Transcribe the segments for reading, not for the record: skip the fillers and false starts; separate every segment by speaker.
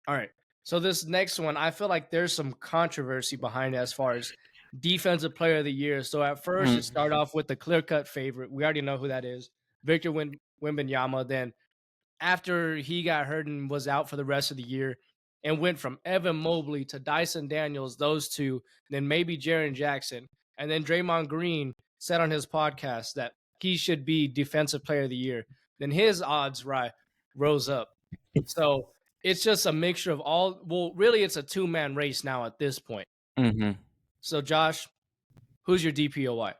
Speaker 1: All right. So this next one, I feel like there's some controversy behind it as far as defensive player of the year. So at first, it
Speaker 2: Mhm.
Speaker 1: started off with the clear-cut favorite. We already know who that is, Victor Wembanyama. Then after he got hurt and was out for the rest of the year, and went from Evan Mobley to Dyson Daniels, those two, then maybe Jaren Jackson, and then Draymond Green said on his podcast that he should be defensive player of the year. Then his odds rose up. So it's just a mixture of all. Well, really, it's a two-man race now at this point.
Speaker 2: Mhm.
Speaker 1: So, Josh, who's your DPOY?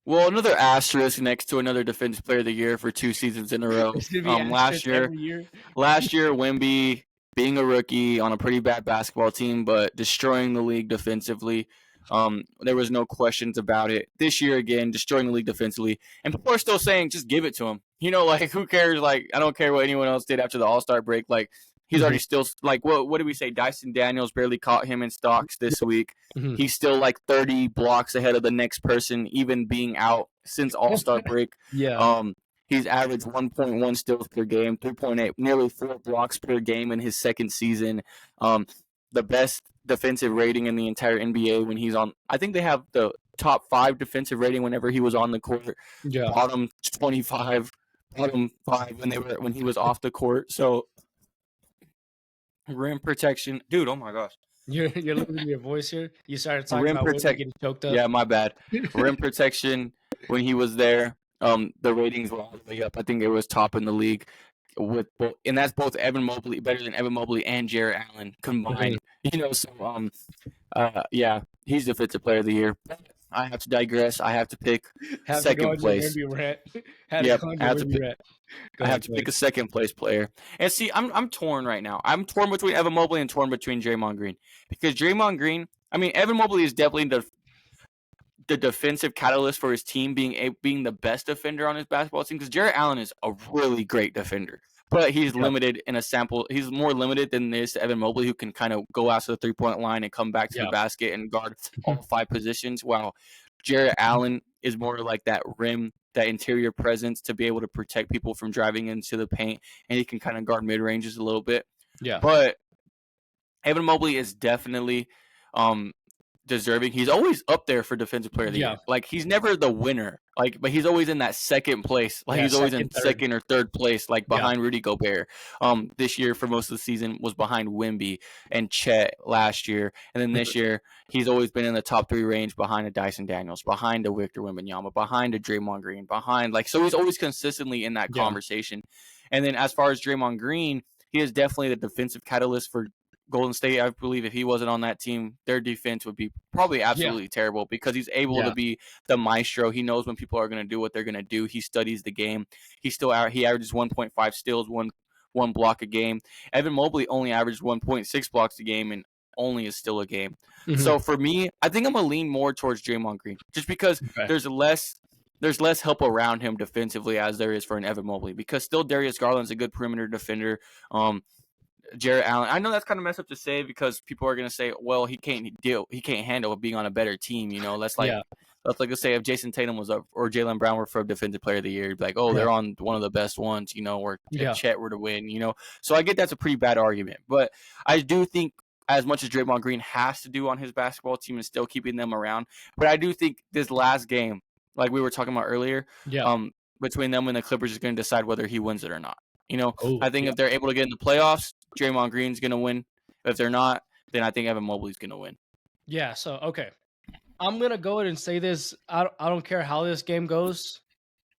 Speaker 2: Well, another asterisk next to another Defensive Player of the Year for 2 seasons in a row.
Speaker 1: It's gonna be
Speaker 2: Last
Speaker 1: asterisk
Speaker 2: year
Speaker 1: every year.
Speaker 2: last year, Wemby being a rookie on a pretty bad basketball team, but destroying the league defensively. There was no questions about it. This year, again, destroying the league defensively, and people are still saying, just give it to him. Like who cares? Like I don't care what anyone else did after the All-Star break. Like he's already still like what did we say? Dyson Daniels barely caught him in stocks this week.
Speaker 1: Mhm.
Speaker 2: He's still like 30 blocks ahead of the next person, even being out since All-Star break.
Speaker 1: Yeah.
Speaker 2: He's averaged 1.1 steals per game, 3.8, nearly 4 blocks per game in his second season. The best defensive rating in the entire NBA when he's on. I think they have the top 5 defensive rating whenever he was on the court.
Speaker 1: Yeah.
Speaker 2: Bottom 25, bottom 5 when he was off the court. So rim protection, dude. Oh my gosh.
Speaker 1: You're losing your voice here. You started talking
Speaker 2: Rim
Speaker 1: about women
Speaker 2: protect.
Speaker 1: getting choked up.
Speaker 2: Yeah, my bad. Rim protection when he was there. The ratings were all the way up. I think it was top in the league and that's both Evan Mobley, better than Evan Mobley and Jarrett Allen combined. So yeah, he's defensive player of the year. I have to digress. I have to pick second place. Yep, I have to pick a second place player. And see, I'm torn right now. I'm torn between Evan Mobley and torn between Draymond Green because Draymond Green. I mean, Evan Mobley is definitely the defensive catalyst for his team being the best defender on his basketball team because Jarrett Allen is a really great defender. But he's limited in a sample. He's more limited than this Evan Mobley, who can kind of go out to the three-point line and come back to the basket and guard all 5 positions. While Jarrett Allen is more like that rim, that interior presence to be able to protect people from driving into the paint, and he can kind of guard mid-ranges a little bit.
Speaker 1: Yeah.
Speaker 2: But Evan Mobley is definitely deserving. He's always up there for defensive player of the year. Like he's never the winner. But he's always in that second place. Like he's always in second or third place, like behind Rudy Gobert. This year for most of the season was behind Wemby and Chet last year, and then this year he's always been in the top 3 range behind a Dyson Daniels, behind a Victor Wembanyama, behind a Draymond Green, so he's always consistently in that conversation. And then as far as Draymond Green, he is definitely the defensive catalyst for Golden State. I believe if he wasn't on that team, their defense would be probably absolutely terrible because he's able to be the maestro. He knows when people are going to do what they're going to do. He studies the game. He averages 1.5 steals, one block a game. Evan Mobley only averaged 1.6 blocks a game and only is still a game. So for me, I think I'm going to lean more towards Draymond Green just because there's less help around him defensively as there is for an Evan Mobley because still Darius Garland's a good perimeter defender. Jarrett Allen. I know that's kind of messed up to say because people are going to say, well, he can't handle being on a better team. Let's say if Jason Tatum was up or Jaylen Brown were for defensive player of the year, you'd be like, oh, they're on one of the best ones, or if Chet were to win, So I get that's a pretty bad argument. But I do think as much as Draymond Green has to do on his basketball team and still keeping them around, but I do think this last game, like we were talking about earlier, between them and the Clippers is going to decide whether he wins it or not. I think if they're able to get in the playoffs, Draymond Green's going to win. If they're not, then I think Evan Mobley's going to win.
Speaker 1: Yeah, so, okay. I'm going to go ahead and say this. I don't care how this game goes.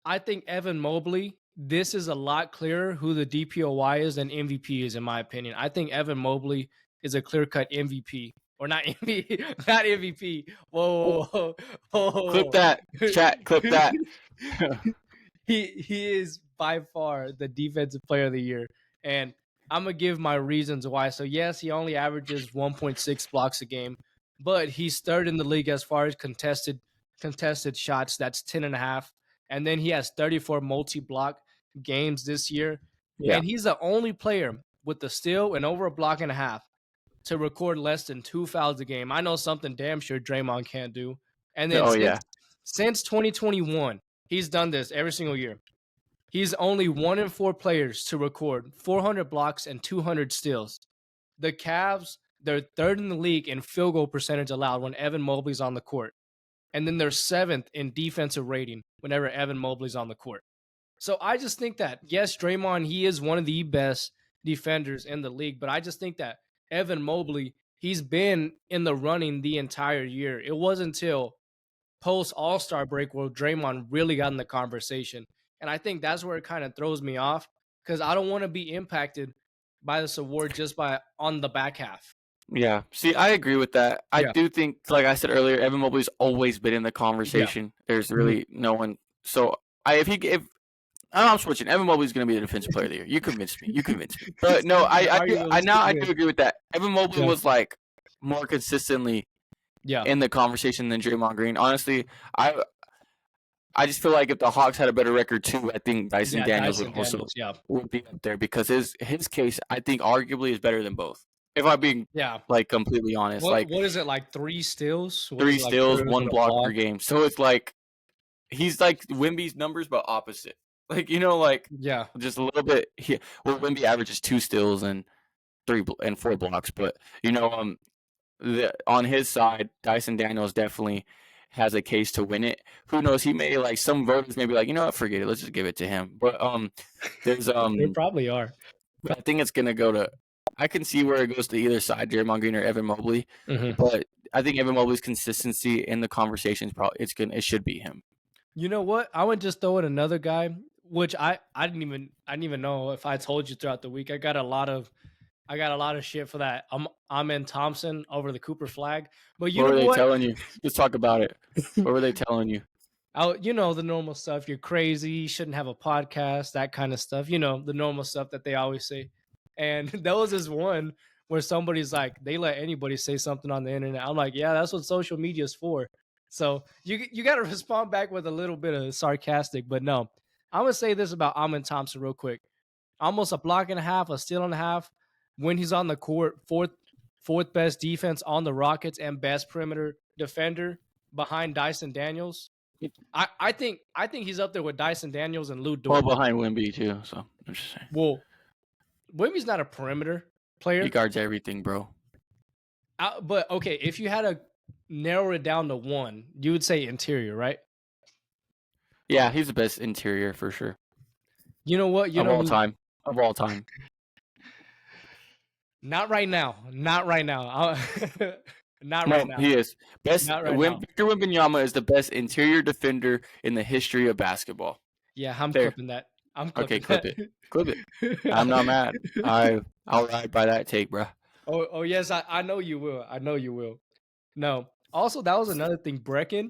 Speaker 1: I think Evan Mobley, this is a lot clearer who the DPOY is than MVP is, in my opinion. I think Evan Mobley is a clear-cut MVP. Or not MVP, not MVP. Whoa.
Speaker 2: Clip that, chat, clip that.
Speaker 1: He is by far the defensive player of the year. And I'm going to give my reasons why. So, yes, he only averages 1.6 blocks a game, but he's third in the league as far as contested shots. That's 10.5. And then he has 34 multi-block games this year. Yeah. And he's the only player with the steal and over a block and a half to record less than 2 fouls a game. I know something damn sure Draymond can't do. And then since 2021, he's done this every single year. He's only 1 in 4 players to record 400 blocks and 200 steals. the Cavs, they're third in the league in field goal percentage allowed when Evan Mobley's on the court. And then they're seventh in defensive rating whenever Evan Mobley's on the court. So I just think that, yes, Draymond, he is one of the best defenders in the league, but I just think that Evan Mobley, he's been in the running the entire year. It wasn't until post All-Star break where Draymond really got in the conversation. And I think that's where it kind of throws me off because I don't want to be impacted by this award just by on the back half.
Speaker 2: Yeah. See, I agree with that. I do think, like I said earlier, Evan Mobley's always been in the conversation. There's really no one. So if I'm switching, Evan Mobley's going to be the defensive player of the year. You convinced me. But no, I do agree with that. Evan Mobley was like more consistently in the conversation than Draymond Green. Honestly, I just feel like if the Hawks had a better record too, I think Dyson Daniels would be up there because his case I think arguably is better than both. If I'm being like completely honest,
Speaker 1: what is it like 3 steals?
Speaker 2: 3 steals, 1 block per game. So it's like he's like Wemby's numbers, but opposite. Like just a little bit. Wemby averages 2 steals and 4 blocks, but on his side, Dyson Daniels definitely has a case to win it. Who knows? He may like some voters may be like, you know what, forget it. Let's just give it to him. But there's
Speaker 1: there probably are.
Speaker 2: I think it's gonna go to. I can see where it goes to either side, Draymond Green or Evan Mobley. But I think Evan Mobley's consistency in the conversation is probably it should be him.
Speaker 1: You know what? I would just throw in another guy, which I didn't even know if I told you throughout the week. I got a lot of shit for that. I'm in Thompson over the Cooper flag. But
Speaker 2: what were they telling you? Let's talk about it. What were they telling you?
Speaker 1: The normal stuff. You're crazy. You shouldn't have a podcast. That kind of stuff. The normal stuff that they always say. And there was this one where somebody's like, they let anybody say something on the internet. I'm like, yeah, that's what social media is for. So you got to respond back with a little bit of sarcastic. But no, I'm going to say this about Amin Thompson real quick. Almost a block and a half, a steal and a half. When he's on the court, fourth best defense on the Rockets and best perimeter defender behind Dyson Daniels. I think he's up there with Dyson Daniels and Lou Dort.
Speaker 2: Well, behind Wemby too. So I'm just saying.
Speaker 1: Well, Wemby's not a perimeter player.
Speaker 2: He guards everything, bro.
Speaker 1: But okay, if you had to narrow it down to one, you would say interior, right?
Speaker 2: Yeah, he's the best interior for sure.
Speaker 1: You know what?
Speaker 2: Of all time.
Speaker 1: Not right now. Not right now.
Speaker 2: He is. Victor Wembanyama is the best interior defender in the history of basketball.
Speaker 1: Yeah, I'm clipping that.
Speaker 2: Clip it. I'm not mad. I'll ride by that take, bro.
Speaker 1: Oh yes, I know you will. No. Also, that was another thing. Brecken,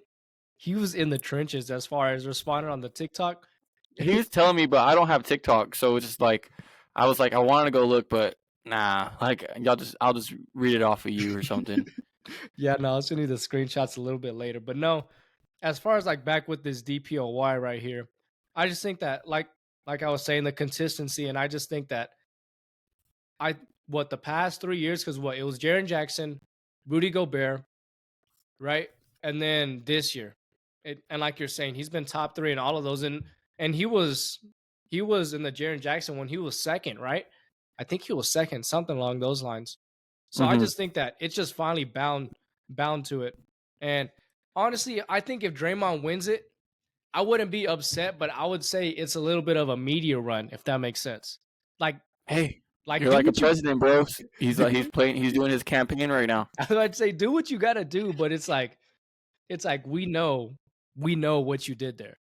Speaker 1: he was in the trenches as far as responding on the TikTok.
Speaker 2: He was telling me, but I don't have TikTok, so it's just like I was like, I wanted to go look, but nah. Like I'll just read it off of you or something.
Speaker 1: Yeah, no, I'll send you the screenshots a little bit later. But no, as far as like back with this DPOY right here, I just think that like I was saying, the consistency, and I just think that the past 3 years, because it was Jaren Jackson, Rudy Gobert, right? And then this year. And like you're saying, he's been top 3 in all of those. And he was in the Jaren Jackson when he was second, right? I think he was second, something along those lines. So I just think that it's just finally bound to it. And honestly, I think if Draymond wins it, I wouldn't be upset, but I would say it's a little bit of a media run, if that makes sense. Like,
Speaker 2: hey, you're like a president, bro. He's doing his campaign right now.
Speaker 1: I'd say do what you got to do, but it's like we know what you did there.